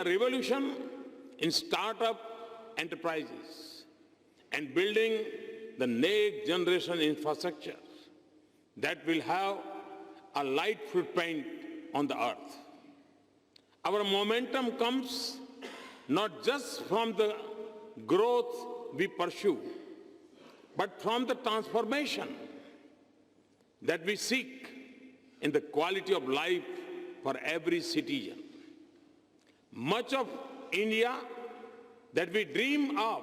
a revolution in startup enterprises and building the next generation infrastructure that will have a light footprint on the earth. Our momentum comes not just from the growth we pursue, but from the transformation that we seek in the quality of life for every citizen. Much of India that we dream of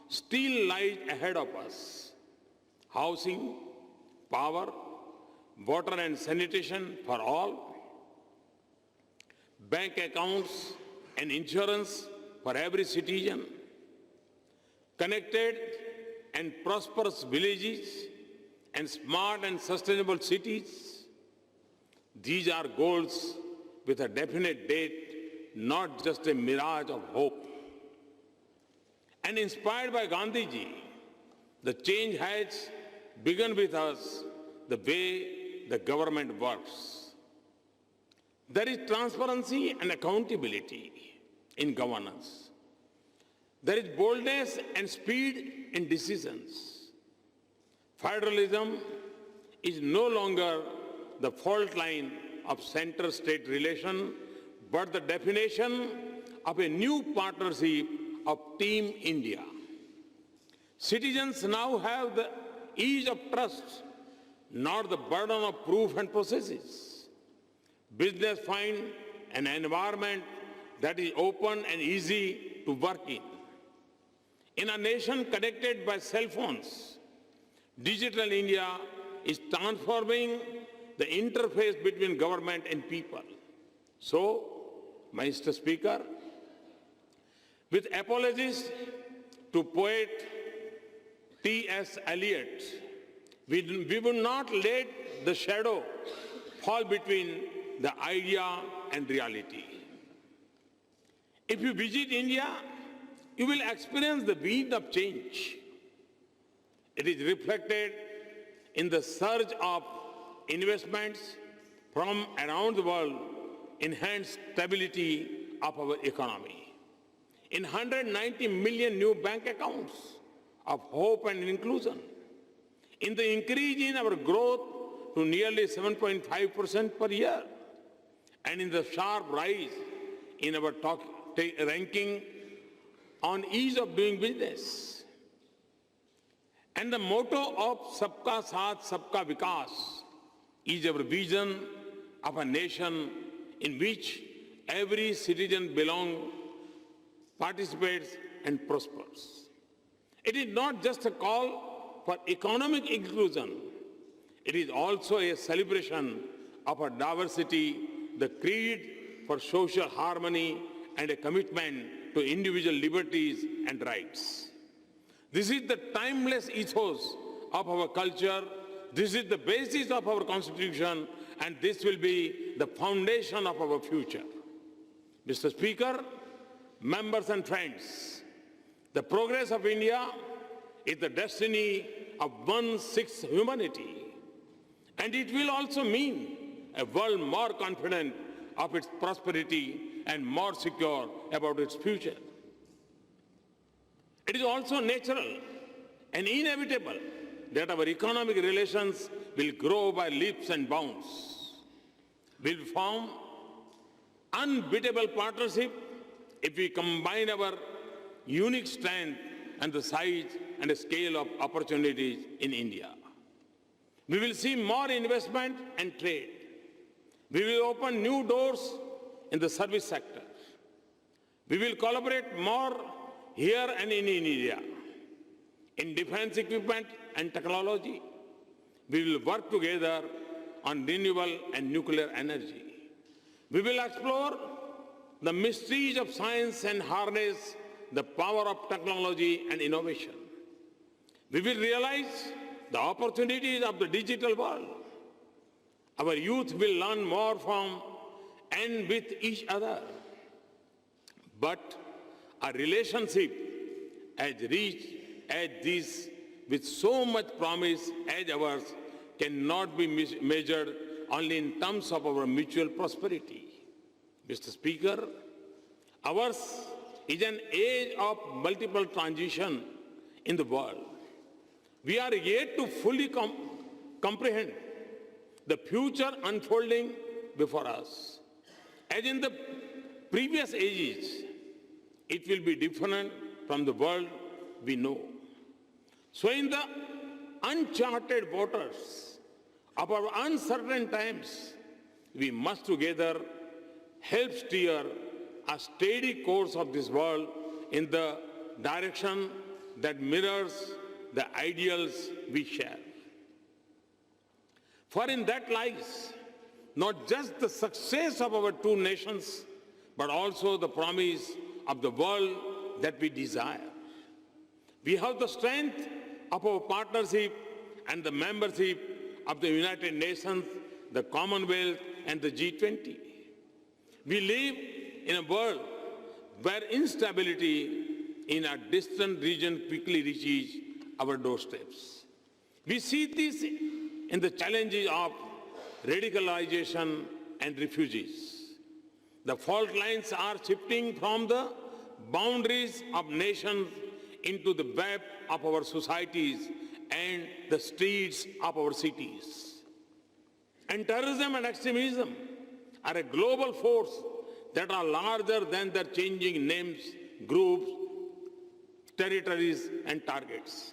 still lies ahead of us. Housing, power, water and sanitation for all, bank accounts and insurance for every citizen, connected and prosperous villages, and smart and sustainable cities. These are goals with a definite date, not just a mirage of hope. And inspired by Gandhiji, the change has begun with us, the way the government works. There is transparency and accountability in governance. There is boldness and speed in decisions. Federalism is no longer the fault line of center-state relation, but the definition of a new partnership of Team India. Citizens now have the ease of trust, not the burden of proof and processes. Business find an environment that is open and easy to work in. In a nation connected by cell phones, Digital India is transforming the interface between government and people. So, Mr. Speaker, with apologies to poet T.S. Eliot, we will not let the shadow fall between the idea and reality. If you visit India, you will experience the wind of change. It is reflected in the surge of investments from around the world, enhanced stability of our economy. In 190 million new bank accounts of hope and inclusion, in the increase in our growth to nearly 7.5% per year, and in the sharp rise in our ranking on ease of doing business. And the motto of Sabka Saath, Sabka Vikas is our vision of a nation in which every citizen belongs, participates, and prospers. It is not just a call for economic inclusion. It is also a celebration of our diversity, the creed for social harmony, and a commitment to individual liberties and rights. This is the timeless ethos of our culture. This is the basis of our Constitution, and this will be the foundation of our future. Mr. Speaker, members and friends, the progress of India is the destiny of 1/6 humanity, and it will also mean a world more confident of its prosperity and more secure about its future. It is also natural and inevitable that our economic relations will grow by leaps and bounds. We'll form unbeatable partnership if we combine our unique strength and the size and the scale of opportunities in India. We will see more investment and trade. We will open new doors in the service sector. We will collaborate more here and in India. In defense equipment and technology, we will work together on renewable and nuclear energy. We will explore the mysteries of science and harness the power of technology and innovation. We will realize the opportunities of the digital world. Our youth will learn more from and with each other. But a relationship as rich as this, with so much promise as ours, cannot be measured only in terms of our mutual prosperity. Mr. Speaker, Ours is an age of multiple transition in the world. We are yet to fully comprehend the future unfolding before us. As in the previous ages, it will be different from the world we know. So in the uncharted waters of our uncertain times, we must together help steer a steady course of this world in the direction that mirrors the ideals we share. For in that lies not just the success of our two nations, but also the promise of the world that we desire. We have the strength of our partnership and the membership of the United Nations, the Commonwealth, and the G20. We live in a world where instability in a distant region quickly reaches our doorsteps. We see this in the challenges of radicalization and refugees. The fault lines are shifting from the boundaries of nations into the web of our societies and the streets of our cities. And terrorism and extremism are a global force that are larger than their changing names, groups, territories, and targets.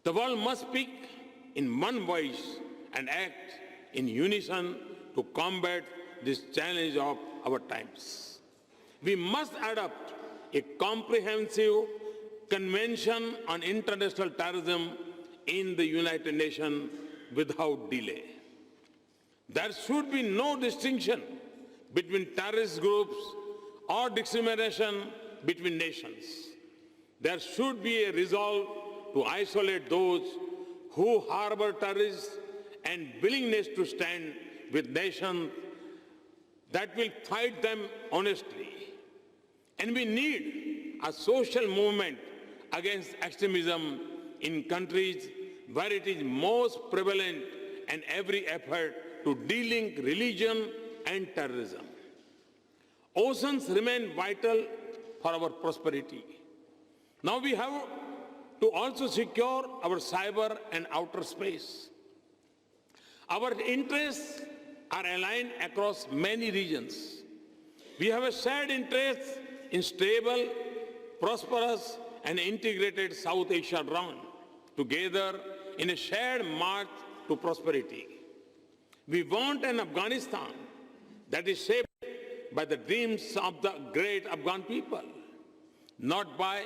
The world must speak in one voice and act in unison to combat this challenge of our times. We must adopt a comprehensive Convention on International Terrorism in the United Nations without delay. There should be no distinction between terrorist groups or discrimination between nations. There should be a resolve to isolate those who harbor terrorists and willingness to stand with nations that will fight them honestly. And we need a social movement against extremism in countries where it is most prevalent, and every effort to de-link religion and terrorism. Oceans remain vital for our prosperity. Now we have to also secure our cyber and outer space. Our interests are aligned across many regions. We have a shared interest in stable, prosperous, and integrated South Asia round, together in a shared march to prosperity. We want an Afghanistan that is shaped by the dreams of the great Afghan people, not by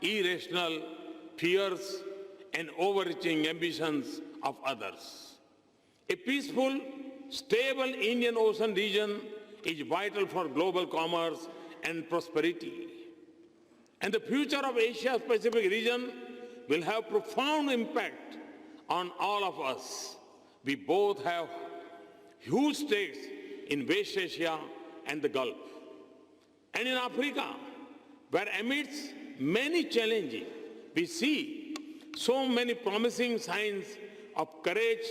irrational fears and overreaching ambitions of others. A peaceful, stable Indian Ocean region is vital for global commerce and prosperity. And the future of Asia-Pacific region will have profound impact on all of us. We both have huge stakes in West Asia and the Gulf. And in Africa, where amidst many challenges, we see so many promising signs of courage,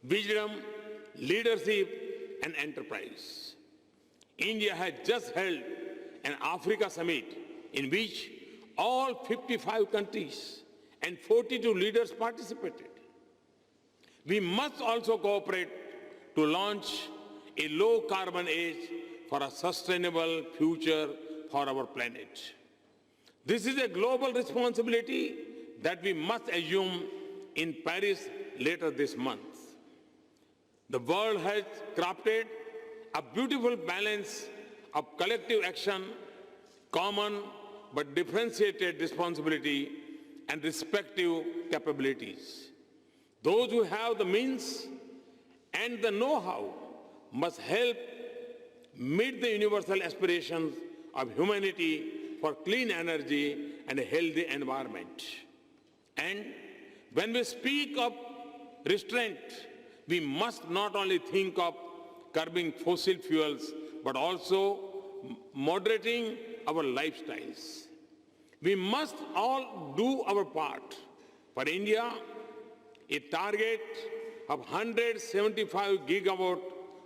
wisdom, leadership, and enterprise. India has just held an Africa summit in which all 55 countries and 42 leaders participated. We must also cooperate to launch a low-carbon age for a sustainable future for our planet. This is a global responsibility that we must assume in Paris later this month. The world has crafted a beautiful balance of collective action, common but differentiated responsibility, and respective capabilities. Those who have the means and the know-how must help meet the universal aspirations of humanity for clean energy and a healthy environment. And when we speak of restraint, we must not only think of curbing fossil fuels, but also moderating our lifestyles. We must all do our part. For India, a target of 175 gigawatt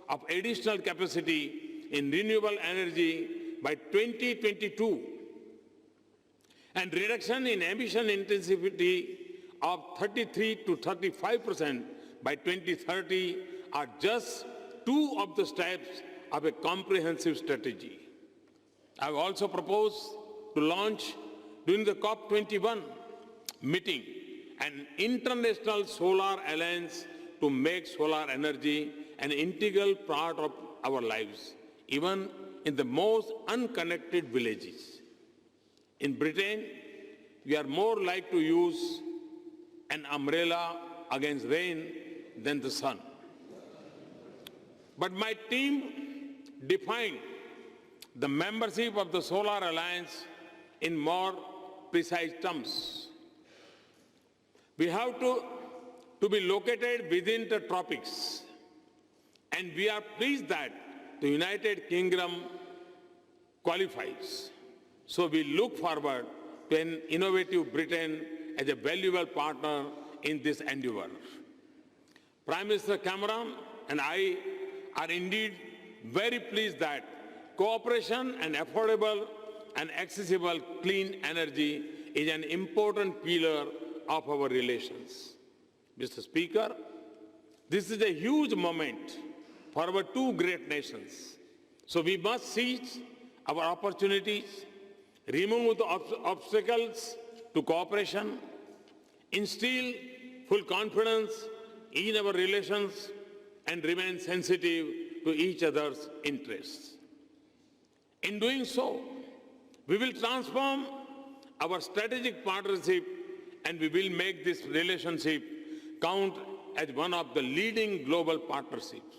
of additional capacity in renewable energy by 2022 and reduction in emission intensity of 33 to 35% by 2030 are just two of the steps of a comprehensive strategy. I have also proposed to launch during the COP21 meeting an international solar alliance to make solar energy an integral part of our lives, even in the most unconnected villages. In Britain, we are more like to use an umbrella against rain than the sun. But my team defined the membership of the Solar Alliance in more precise terms. We have to be located within the tropics, and we are pleased that the United Kingdom qualifies. So we look forward to an innovative Britain as a valuable partner in this endeavor. Prime Minister Cameron and I are indeed very pleased that cooperation and affordable and accessible clean energy is an important pillar of our relations. Mr. Speaker, this is a huge moment for our two great nations. So we must seize our opportunities, remove the obstacles to cooperation, instill full confidence in our relations, and remain sensitive to each other's interests. In doing so, we will transform our strategic partnership and we will make this relationship count as one of the leading global partnerships.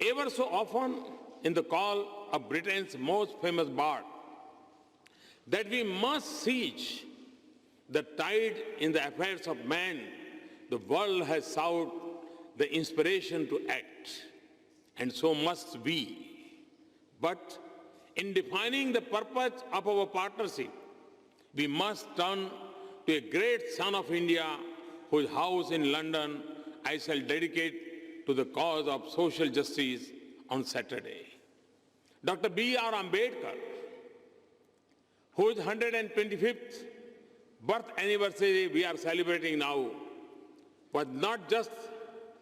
Ever so often, in the call of Britain's most famous bard, that we must seize the tide in the affairs of man, the world has sought the inspiration to act, and so must we. But in defining the purpose of our partnership, we must turn to a great son of India whose house in London I shall dedicate to the cause of social justice on Saturday. Dr. B.R. Ambedkar, whose 125th birth anniversary we are celebrating now, was not just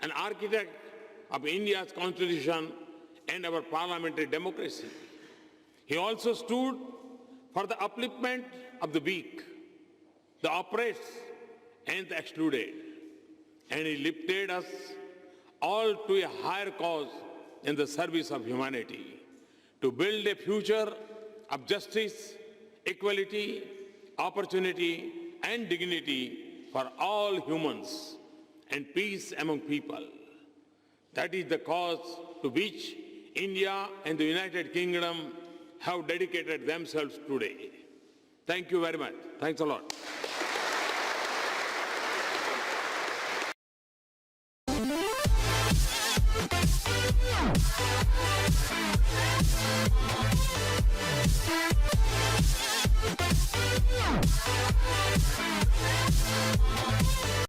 an architect of India's constitution and our parliamentary democracy. He also stood for the upliftment of the weak, the oppressed, and the excluded. And he lifted us all to a higher cause in the service of humanity, to build a future of justice, equality, opportunity, and dignity for all humans, and peace among people. That is the cause to which India and the United Kingdom have dedicated themselves today. Thank you very much. Thanks a lot.